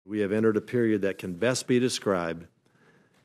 We have entered a period that can best be described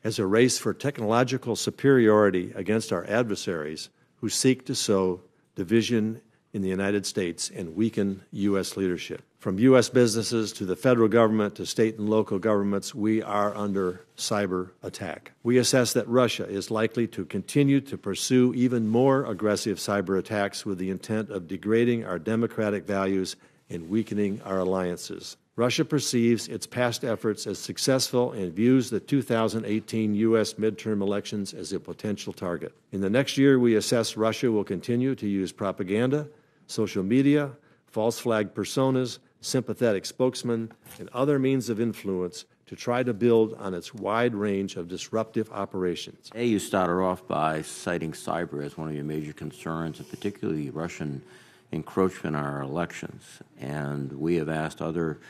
as a race for technological superiority against our adversaries who seek to sow division in the United States and weaken U.S. leadership. From U.S. businesses to the federal government to state and local governments, we are under cyber attack. We assess that Russia is likely to continue to pursue even more aggressive cyber attacks with the intent of degrading our democratic values and weakening our alliances. Russia perceives its past efforts as successful and views the 2018 U.S. midterm elections as a potential target. In the next year, we assess Russia will continue to use propaganda, social media, false flag personas, sympathetic spokesmen, and other means of influence to try to build on its wide range of disruptive operations. Today, you started off by citing cyber as one of your major concerns, and particularly Russian encroachment in our elections. And we have asked other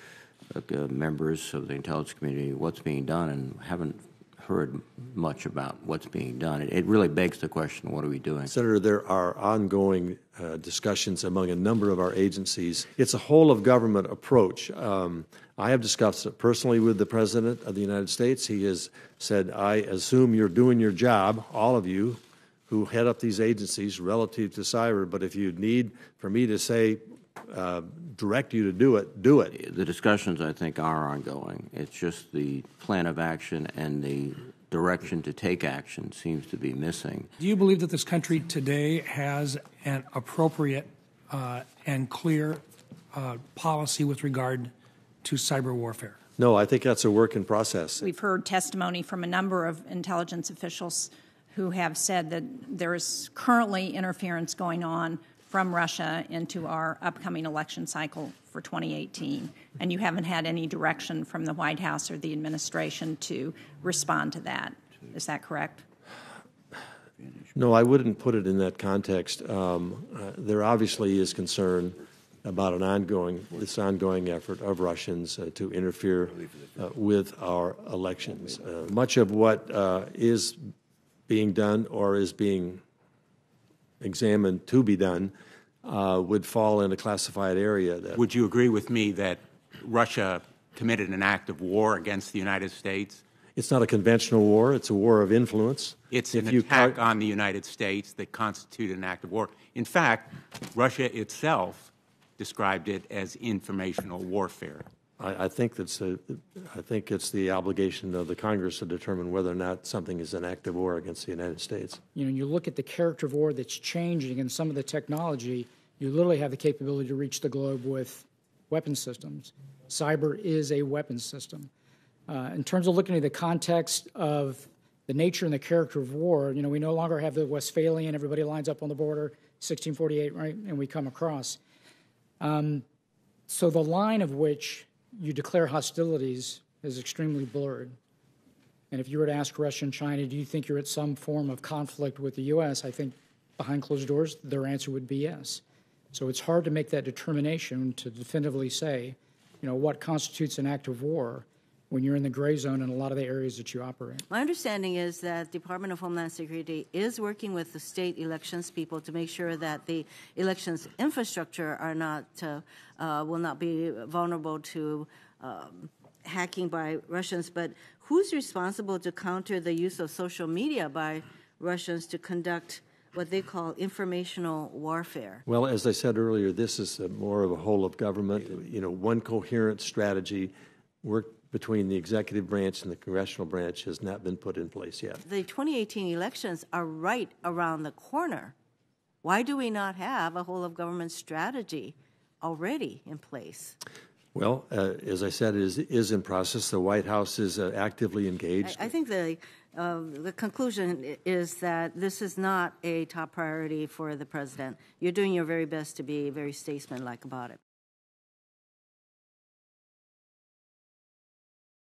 members of the intelligence community what's being done and haven't heard much about what's being done. It really begs the question, what are we doing? Senator, there are ongoing discussions among a number of our agencies. It's a whole-of-government approach. I have discussed it personally with the President of the United States. He has said, I assume you're doing your job, all of you who head up these agencies relative to cyber, but if you need for me to say, direct you to do it, do it. The discussions, I think, are ongoing. It's just the plan of action and the direction to take action seems to be missing. Do you believe that this country today has an appropriate and clear policy with regard to cyber warfare? No, I think that's a work in process. We've heard testimony from a number of intelligence officials who have said that there is currently interference going on from Russia into our upcoming election cycle for 2018, and you haven't had any direction from the White House or the administration to respond to that. Is that correct? No, I wouldn't put it in that context. There obviously is concern about this ongoing effort of Russians to interfere with our elections. Much of what is being done or is being examined to be done would fall in a classified area. Would you agree with me that Russia committed an act of war against the United States? It's not a conventional war. It's a war of influence. It's an attack on the United States that constituted an act of war. In fact, Russia itself described it as informational warfare. I think it's the obligation of the Congress to determine whether or not something is an act of war against the United States. You know, you look at the character of war that's changing and some of the technology, you literally have the capability to reach the globe with weapon systems. Cyber is a weapon system. In terms of looking at the context of the nature and the character of war, you know, we no longer have the Westphalian, everybody lines up on the border, 1648, right, and we come across. So the line of which you declare hostilities is extremely blurred. And if you were to ask Russia and China, do you think you're at some form of conflict with the U.S., I think behind closed doors, their answer would be yes. So it's hard to make that determination to definitively say, you know, what constitutes an act of war when you're in the gray zone in a lot of the areas that you operate. My understanding is that Department of Homeland Security is working with the state elections people to make sure that the elections infrastructure are not will not be vulnerable to hacking by Russians. But who's responsible to counter the use of social media by Russians to conduct what they call informational warfare? Well, as I said earlier, this is more of a whole of government. You know, one coherent strategy work between the executive branch and the congressional branch has not been put in place yet. The 2018 elections are right around the corner. Why do we not have a whole of government strategy already in place? Well, as I said, it is in process. The White House is actively engaged. I think the conclusion is that this is not a top priority for the president. You're doing your very best to be very statesmanlike about it.